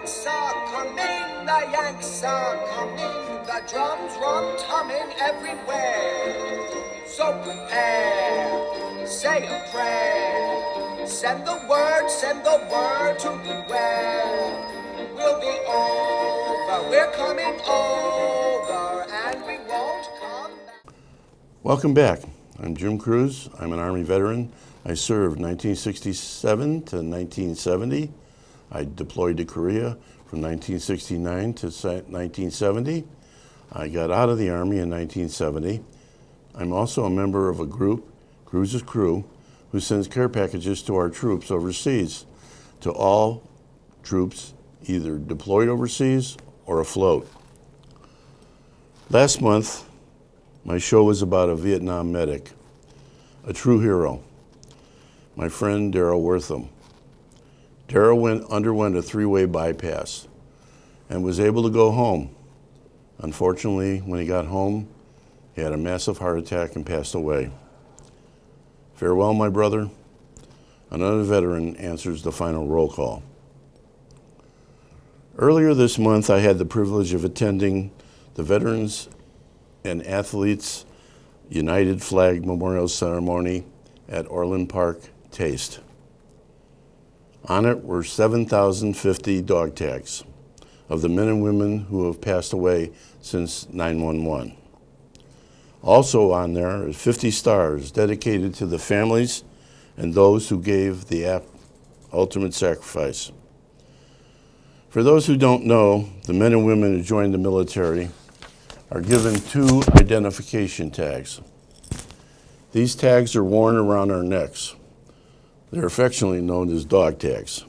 Yanks are coming, the Yanks are coming, the drums rum-tumming everywhere. So prepare, say a prayer, send the word to beware. We'll be over, we're coming over, and we won't come back. Welcome back. I'm Jim Cruz. I'm an Army veteran. I served 1967 to 1970. I deployed to Korea from 1969 to 1970. I got out of the Army in 1970. I'm also a member of a group, Cruz's Crew, who sends care packages to our troops overseas, to all troops either deployed overseas or afloat. Last month, my show was about a Vietnam medic, a true hero, my friend Darrell Wortham. Darrell underwent a three-way bypass and was able to go home. Unfortunately, when he got home, he had a massive heart attack and passed away. Farewell, my brother. Another veteran answers the final roll call. Earlier this month, I had the privilege of attending the Veterans and Athletes United Flag Memorial Ceremony at Orland Park Taste. On it were 7,050 dog tags of the men and women who have passed away since 9/11. Also on there is 50 stars dedicated to the families and those who gave the ultimate sacrifice. For those who don't know, the men and women who joined the military are given 2 identification tags. These tags are worn around our necks. They're affectionately known as dog tags.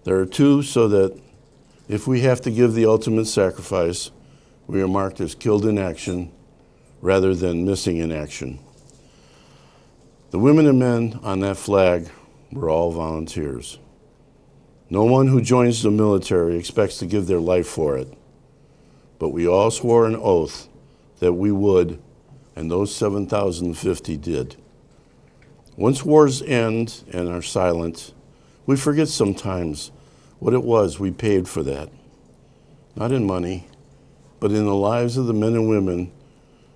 There are 2 so that if we have to give the ultimate sacrifice, we are marked as killed in action rather than missing in action. The women and men on that flag were all volunteers. No one who joins the military expects to give their life for it. But we all swore an oath that we would, and those 7,050 did. Once wars end and are silent, we forget sometimes what it was we paid for that. Not in money, but in the lives of the men and women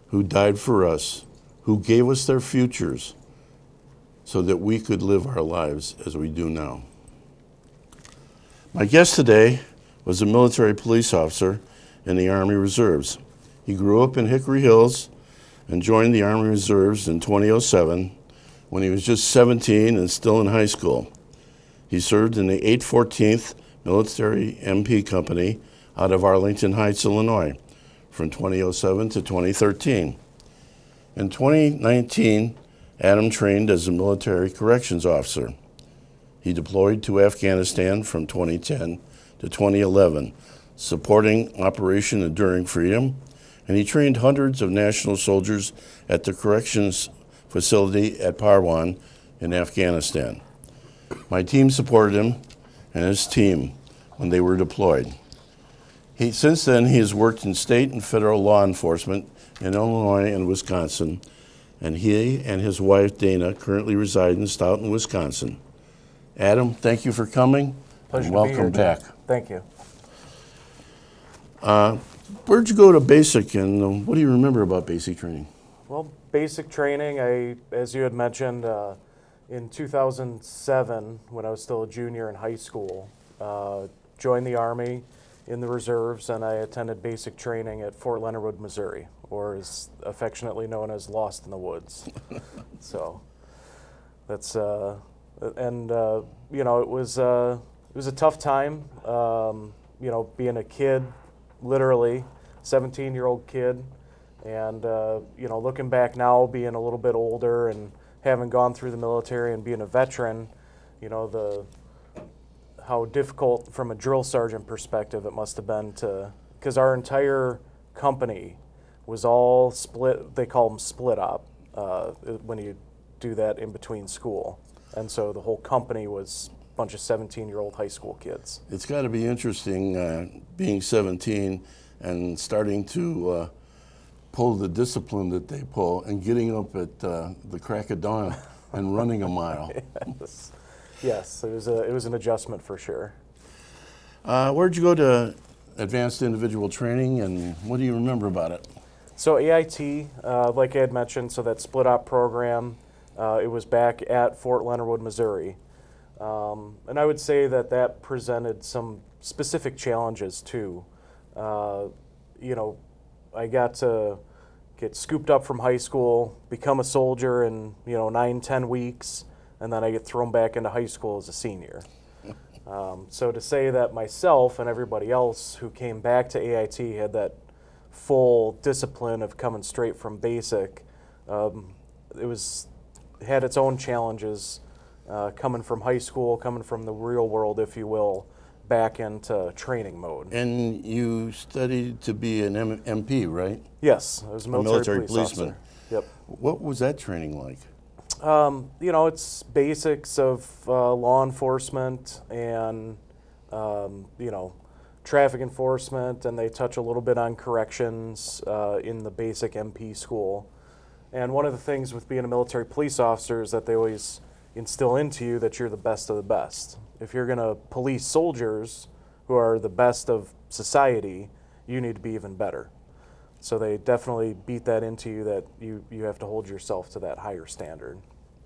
who died for us, who gave us their futures so that we could live our lives as we do now. My guest today was a military police officer in the Army Reserves. He grew up in Hickory Hills and joined the Army Reserves in 2007 when he was just 17 and still in high school. He served in the 814th Military MP Company out of Arlington Heights, Illinois, from 2007 to 2013. In 2019, Adam trained as a military corrections officer. He deployed to Afghanistan from 2010 to 2011, supporting Operation Enduring Freedom, and he trained hundreds of national soldiers at the corrections facility at Parwan in Afghanistan. My team supported him and his team when they were deployed. Since then, he has worked in state and federal law enforcement in Illinois and Wisconsin, and he and his wife, Dana, currently reside in Stoughton, Wisconsin. Adam, thank you for coming. Pleasure and to be welcome here, back. Jim. Thank you. Where'd you go to basic, and what do you remember about basic training? Well, basic training, as you had mentioned, in 2007, when I was still a junior in high school, joined the Army in the reserves, and I attended basic training at Fort Leonard Wood, Missouri, or is affectionately known as Lost in the Woods. So that's you know, it was a tough time. You know, being a kid, literally 17-year-old kid, and you know, looking back now, being a little bit older and having gone through the military and being a veteran, you know, how difficult from a drill sergeant perspective it must have been because our entire company was all split. They call them split op when you do that in between school, and so the whole company was a bunch of 17-year-old high school kids. It's got to be interesting being 17 and starting to pull the discipline that they pull and getting up at the crack of dawn and running a mile. Yes, it was an adjustment for sure. Where'd you go to advanced individual training, and what do you remember about it? So AIT, like I had mentioned, so that split op program, it was back at Fort Leonard Wood, Missouri. And I would say that that presented some specific challenges too. You know, I got to get scooped up from high school, become a soldier in, 9, 10 weeks, and then I get thrown back into high school as a senior. So to say that myself and everybody else who came back to AIT had that full discipline of coming straight from basic, it had its own challenges coming from high school, coming from the real world, if you will, back into training mode. And you studied to be an MP, right? Yes, I was a military policeman. officer. Yep. What was that training like? It's basics of law enforcement and, traffic enforcement, and they touch a little bit on corrections in the basic MP school. And one of the things with being a military police officer is that they always instill into you that you're the best of the best. If you're going to police soldiers who are the best of society, you need to be even better. So they definitely beat that into you that you have to hold yourself to that higher standard.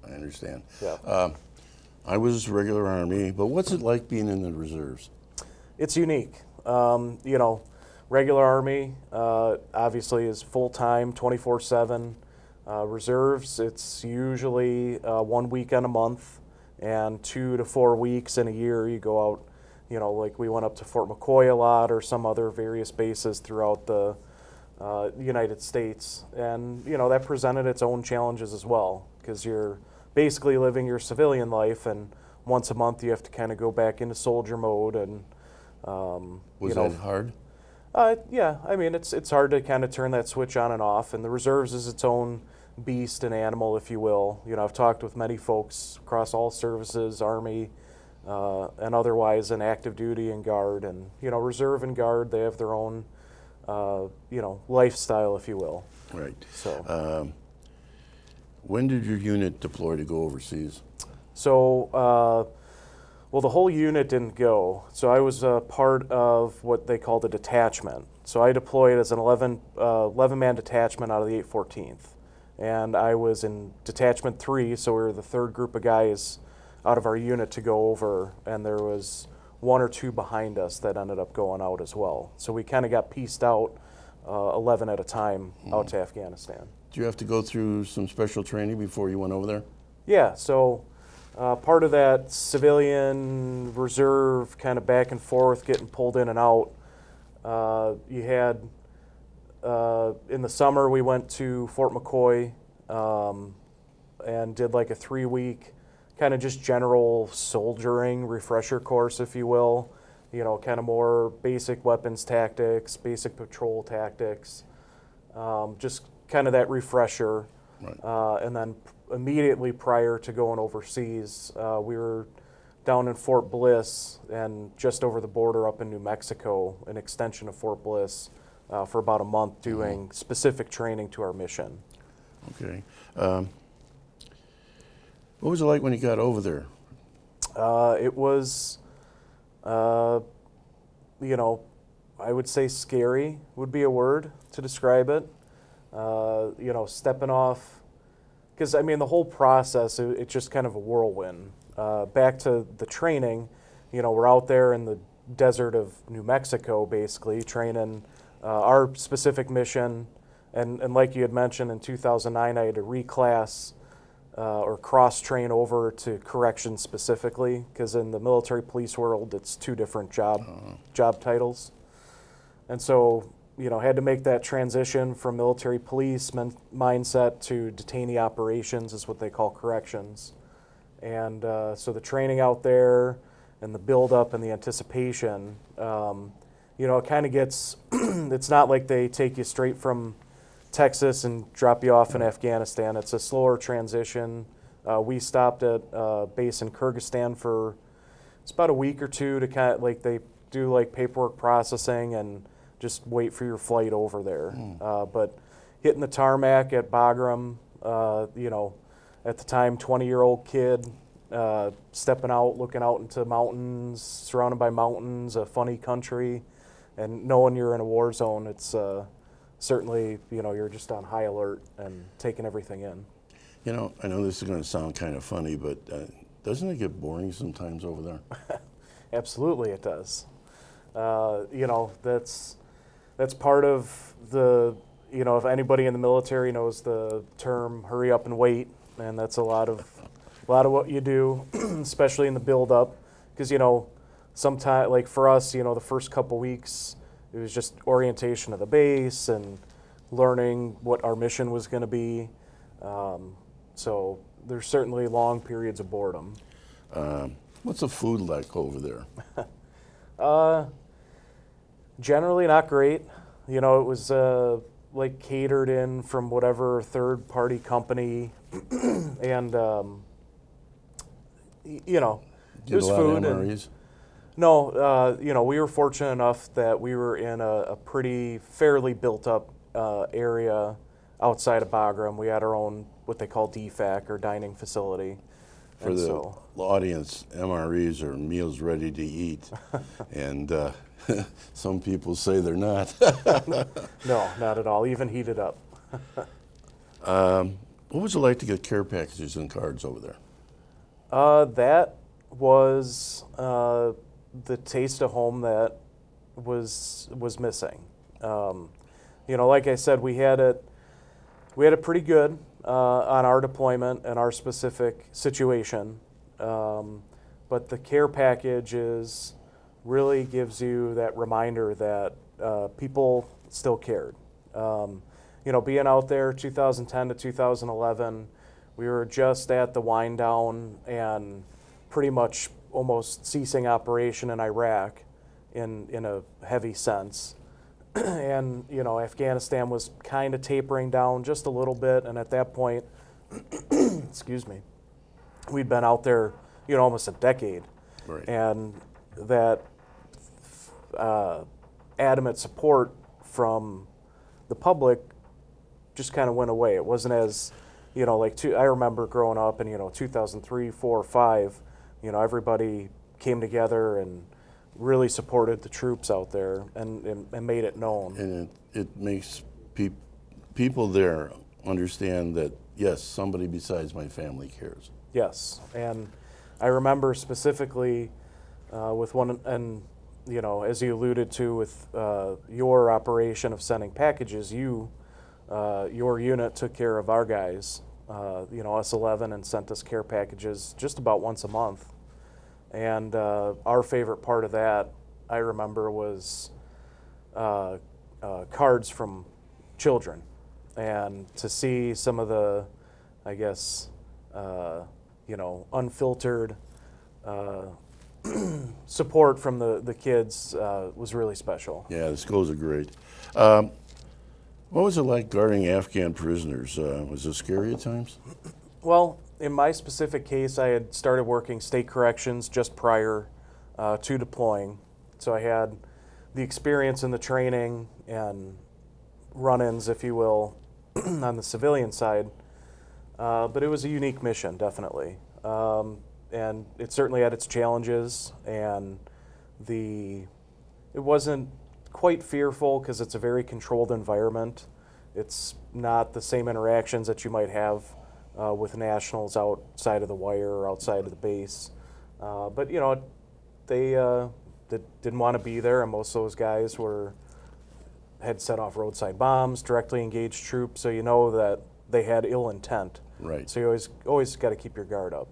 I understand. Yeah. I was regular Army, but what's it like being in the reserves? It's unique. Regular Army obviously is full-time, 24/7. Reserves, it's usually 1 weekend a month and 2 to 4 weeks in a year. You go out, like we went up to Fort McCoy a lot or some other various bases throughout the United States. And, that presented its own challenges as well, because you're basically living your civilian life, and once a month you have to kind of go back into soldier mode. And Was that hard? yeah, I mean, it's hard to kind of turn that switch on and off, and the reserves is its own beast and animal, if you will. I've talked with many folks across all services, Army, and otherwise in active duty and Guard, and Reserve and Guard, they have their own lifestyle, if you will. Right. So when did your unit deploy to go overseas? So well, the whole unit didn't go. So I was part of what they called a detachment. So I deployed as an 11-man detachment out of the 814th. And I was in Detachment 3, so we were the third group of guys out of our unit to go over, and there was 1 or 2 behind us that ended up going out as well. So we kind of got pieced out 11 at a time out to Afghanistan. Did you have to go through some special training before you went over there? Yeah, so part of that civilian reserve kind of back and forth, getting pulled in and out, you had, in the summer we went to Fort McCoy and did like a 3-week kind of just general soldiering refresher course, if you will. Kind of more basic weapons tactics, basic patrol tactics, just kind of that refresher. Right. And then immediately prior to going overseas, we were down in Fort Bliss and just over the border up in New Mexico, an extension of Fort Bliss, for about a month doing specific training to our mission. Okay. What was it like when you got over there? It was, I would say scary would be a word to describe it. Stepping off, because the whole process, it's just kind of a whirlwind. Back to the training, we're out there in the desert of New Mexico, basically training our specific mission, and like you had mentioned, in 2009, I had to reclass or cross-train over to corrections specifically, because in the military police world, it's 2 different job titles. And so, had to make that transition from military police mindset to detainee operations, is what they call corrections. And so the training out there and the build-up and the anticipation, it kind of gets, it's not like they take you straight from Texas and drop you off in Afghanistan. It's a slower transition. We stopped at a base in Kyrgyzstan for, it's about a week or 2 to kind of, they do paperwork processing and just wait for your flight over there. But hitting the tarmac at Bagram, at the time 20-year-old kid, stepping out, looking out into mountains, surrounded by mountains, a funny country, and knowing you're in a war zone, it's certainly, you're just on high alert and taking everything in. I know this is going to sound kind of funny, but doesn't it get boring sometimes over there? Absolutely, it does. That's part of the, if anybody in the military knows the term "hurry up and wait," and that's a lot of what you do, especially in the build-up, because sometimes, like for us, the first couple weeks it was just orientation of the base and learning what our mission was going to be. So there's certainly long periods of boredom. What's the food like over there? Generally not great. It was like catered in from whatever third-party company, and it Get was a lot food. of MREs? No, we were fortunate enough that we were in a pretty fairly built-up area outside of Bagram. We had our own what they call DFAC, or dining facility. For And the so, audience, MREs are meals ready to eat, and some people say they're not. no, not at all. Even heated up. What was it like to get care packages and cards over there? That was the taste of home that was missing. Like I said, we had it pretty good on our deployment and our specific situation, but the care package really gives you that reminder that people still cared. Being out there 2010 to 2011, we were just at the wind down and pretty much almost ceasing operation in Iraq in a heavy sense. And, Afghanistan was kind of tapering down just a little bit. And at that point, excuse me, we'd been out there, almost a decade. Right. And that adamant support from the public just kind of went away. It wasn't as, I remember growing up in, 2003, 4, 5, everybody came together and really supported the troops out there and made it known. And it makes people there understand that, yes, somebody besides my family cares. Yes, and I remember specifically with one, and as you alluded to with your operation of sending packages, your unit took care of our guys, us 11, and sent us care packages just about once a month. And our favorite part of that, I remember, was cards from children, and to see some of the, I guess, unfiltered support from the kids was really special. Yeah, the schools are great. What was it like guarding Afghan prisoners? Was it scary at times? Well, in my specific case, I had started working state corrections just prior to deploying. So I had the experience and the training and run-ins, if you will, on the civilian side. But it was a unique mission, definitely. And it certainly had its challenges, and it wasn't quite fearful because it's a very controlled environment. It's not the same interactions that you might have with nationals outside of the wire or outside of the base. But they didn't want to be there, and most of those guys had set off roadside bombs, directly engaged troops, so you know that they had ill intent. Right. So you always got to keep your guard up.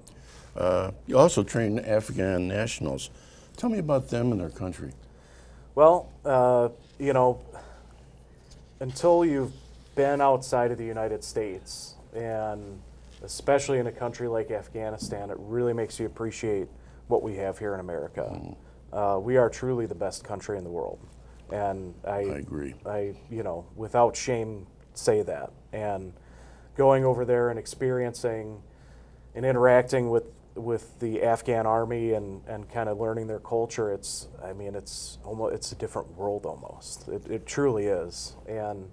You also train Afghan nationals. Tell me about them and their country. Well, until you've been outside of the United States, and especially in a country like Afghanistan, it really makes you appreciate what we have here in America. We are truly the best country in the world, and I agree. I without shame say that. And going over there and experiencing and interacting with the Afghan army and kind of learning their culture, it's a different world almost. It truly is. And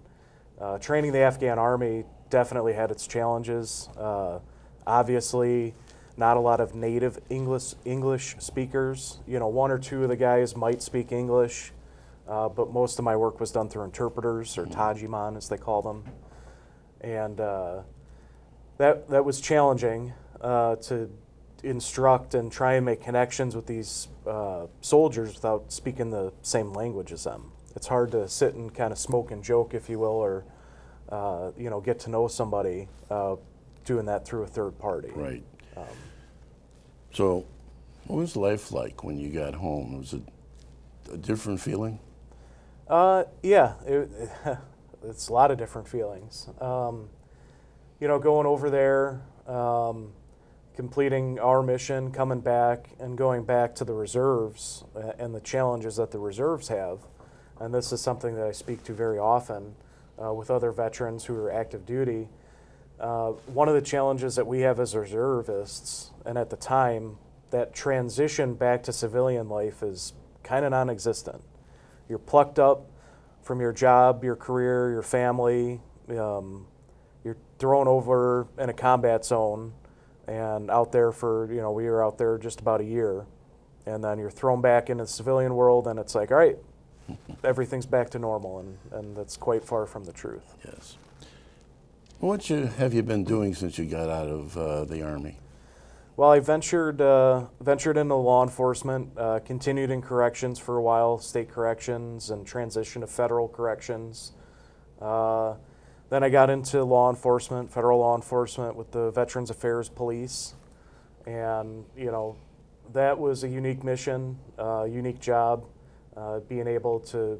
training the Afghan army definitely had its challenges. Obviously, not a lot of native English speakers. You know, one or two of the guys might speak English, but most of my work was done through interpreters, or Tajiman as they call them. And that was challenging to instruct and try and make connections with these soldiers without speaking the same language as them. It's hard to sit and kind of smoke and joke, if you will, or you know, get to know somebody doing that through a third party. Right. So, what was life like when you got home? Was it a different feeling? Yeah, it's a lot of different feelings. You know, going over there, completing our mission, coming back, and going back to the reserves and the challenges that the reserves have. And this is something that I speak to very often with other veterans who are active duty. One of the challenges that we have as reservists, and at the time, that transition back to civilian life is kind of non-existent. You're plucked up from your job, your career, your family. You're thrown over in a combat zone and out there for, you know, we were out there just about a year. And then you're thrown back into the civilian world, and it's like, all right, everything's back to normal, and that's quite far from the truth. Yes. What have you been doing since you got out of the Army? Well, I ventured into law enforcement, continued in corrections for a while, state corrections, and transitioned to federal corrections. Then I got into law enforcement, federal law enforcement with the Veterans Affairs Police. And, you know, that was a unique mission, unique job, being able to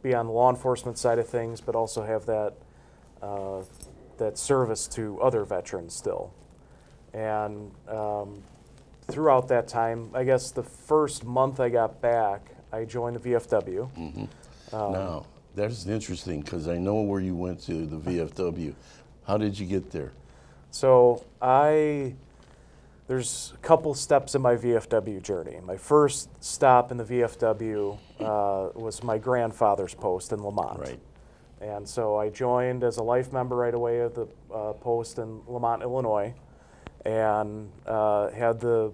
be on the law enforcement side of things, but also have that service to other veterans still. And throughout that time, I guess the first month I got back, I joined the VFW. Mm-hmm. Now, that's interesting because I know where you went to the VFW. How did you get there? So there's a couple steps in my VFW journey. My first stop in the VFW was my grandfather's post in Lamont. Right. And so I joined as a life member right away of the post in Lamont, Illinois, and had the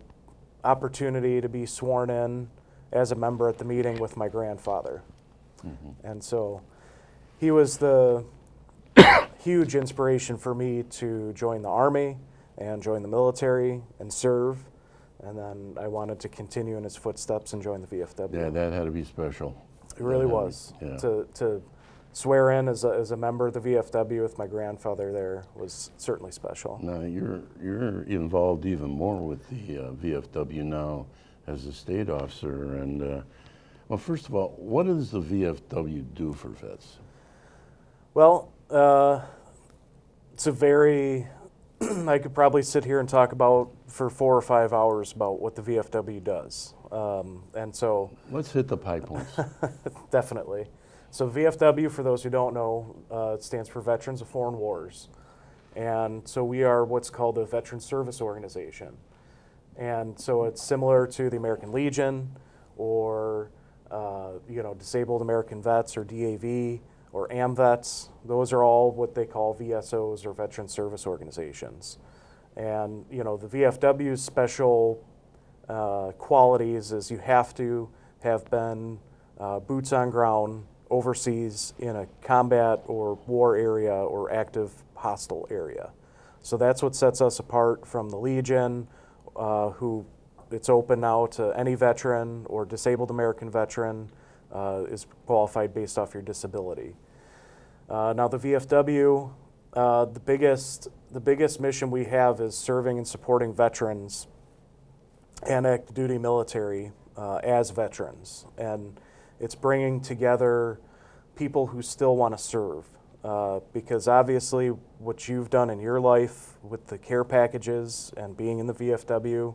opportunity to be sworn in as a member at the meeting with my grandfather. Mm-hmm. And so he was the huge inspiration for me to join the Army and join the military and serve. And then I wanted to continue in his footsteps and join the VFW. Yeah, that had to be special. It really was. Yeah. To swear in as a member of the VFW with my grandfather there was certainly special. Now, you're involved even more with the VFW now as a state officer. And, well, first of all, what does the VFW do for vets? Well, it's a very, I could probably sit here and talk about for 4 or 5 hours about what the VFW does. And so... Let's hit the pie points. Definitely. So VFW, for those who don't know, it stands for Veterans of Foreign Wars. And so we are what's called a Veteran Service Organization. And so it's similar to the American Legion or, you know, Disabled American Vets or DAV or AMVETS. Those are all what they call VSOs or Veteran Service Organizations. And, you know, the VFW's special qualities is you have to have been boots on ground overseas in a combat or war area or active hostile area. So that's what sets us apart from the Legion, who it's open now to any veteran or disabled American veteran is qualified based off your disability. Now the VFW, the biggest mission we have is serving and supporting veterans and active duty military as veterans. And it's bringing together people who still want to serve, because obviously what you've done in your life with the care packages and being in the VFW,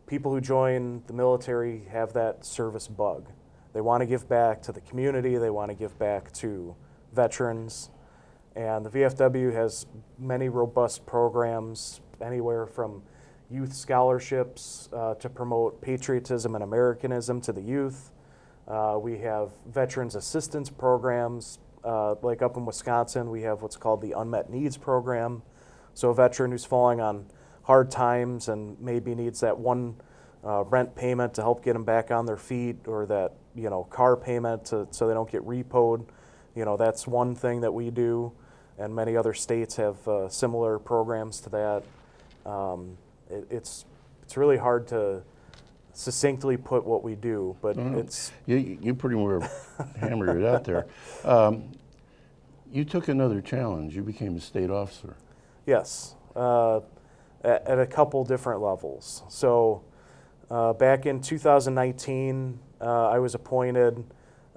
people who join the military have that service bug. They want to give back to the community, they want to give back to veterans, and the VFW has many robust programs, anywhere from youth scholarships to promote patriotism and Americanism to the youth. We have veterans assistance programs, like up in Wisconsin, we have what's called the Unmet Needs Program. So a veteran who's falling on hard times and maybe needs that one rent payment to help get them back on their feet, or that car payment so they don't get repoed. That's one thing that we do, and many other states have similar programs to that. It's really hard to succinctly put what we do, but it's... You pretty well hammered it out there. You took another challenge. You became a state officer. Yes, at a couple different levels. So back in 2019, I was appointed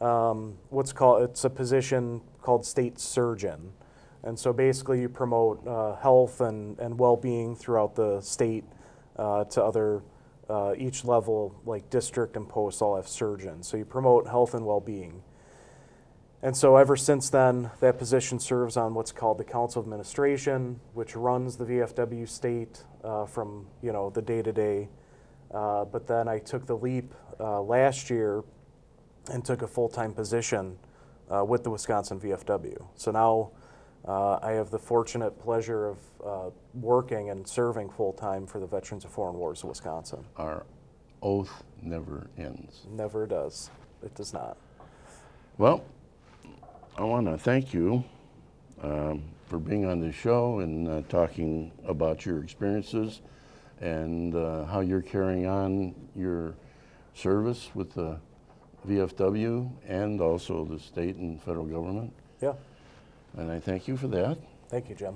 it's a position called state surgeon. And so basically you promote health and well-being throughout the state to other, each level, like district and post all have surgeons. So you promote health and well-being. And so ever since then, that position serves on what's called the Council of Administration, which runs the VFW state from the day-to-day. But then I took the leap last year and took a full-time position with the Wisconsin VFW. So now I have the fortunate pleasure of working and serving full-time for the Veterans of Foreign Wars of Wisconsin. Our oath never ends. Never does. It does not. Well, I want to thank you for being on the show and talking about your experiences and how you're carrying on your service with the VFW and also the state and federal government. Yeah. And I thank you for that. Thank you, Jim.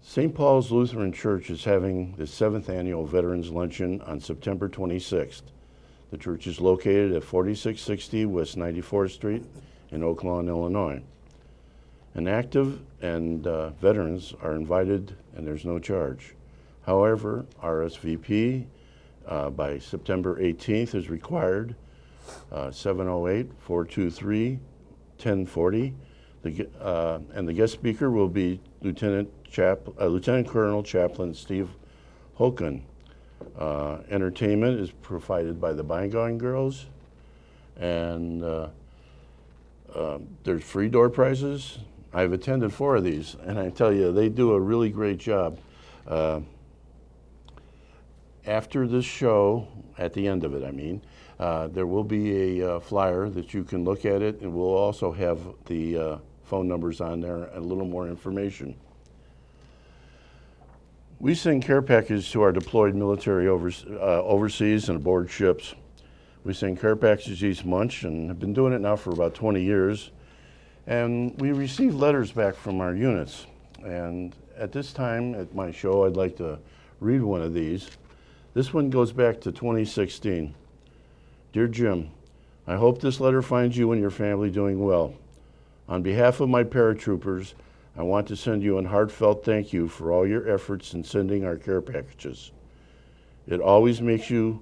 St. Paul's Lutheran Church is having the 7th Annual Veterans Luncheon on September 26th. The church is located at 4660 West 94th Street in Oak Lawn, Illinois. And active and veterans are invited, and there's no charge. However, RSVP by September 18th is required, 708-423-1040. And the guest speaker will be Lieutenant Colonel Chaplain Steve Hoken. Entertainment is provided by the Bygone Girls, and there's free door prizes. I've attended 4 of these, and I tell you, they do a really great job. After this show, at the end of it, I mean, there will be a flyer that you can look at it, and we'll also have the phone numbers on there and a little more information. We send care packages to our deployed military overseas and aboard ships. We send care packages each month and have been doing it now for about 20 years. And we receive letters back from our units. And at this time at my show, I'd like to read one of these. This one goes back to 2016. Dear Jim, I hope this letter finds you and your family doing well. On behalf of my paratroopers, I want to send you a heartfelt thank you for all your efforts in sending our care packages. It always makes you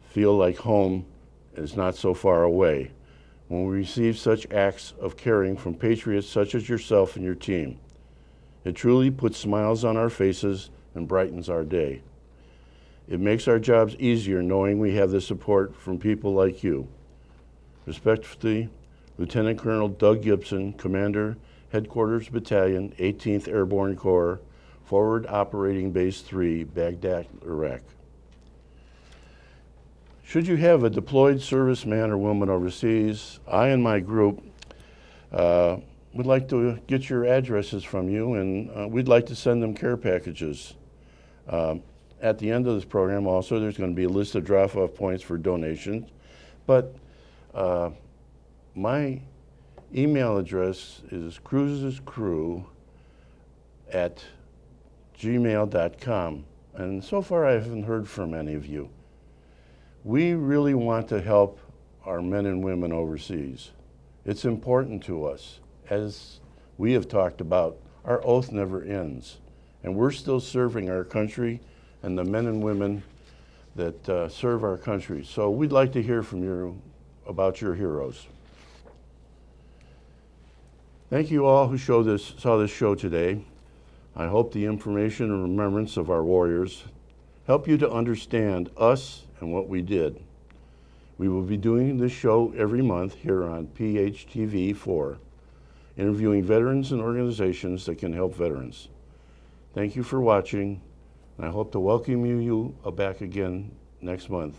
feel like home is not so far away when we receive such acts of caring from patriots such as yourself and your team. It truly puts smiles on our faces and brightens our day. It makes our jobs easier knowing we have the support from people like you. Respectfully, Lieutenant Colonel Doug Gibson, Commander, Headquarters Battalion, 18th Airborne Corps, Forward Operating Base 3, Baghdad, Iraq. Should you have a deployed serviceman or woman overseas, I and my group would like to get your addresses from you, and we'd like to send them care packages. At the end of this program also, there's going to be a list of drop-off points for donations, but my email address is cruisescrew@gmail.com, and so far I haven't heard from any of you. We really want to help our men and women overseas. It's important to us. As we have talked about, our oath never ends, and we're still serving our country and the men and women that serve our country. So we'd like to hear from you about your heroes. Thank you all who saw this show today. I hope the information and remembrance of our warriors help you to understand us and what we did. We will be doing this show every month here on PHTV 4, interviewing veterans and organizations that can help veterans. Thank you for watching, and I hope to welcome you back again next month.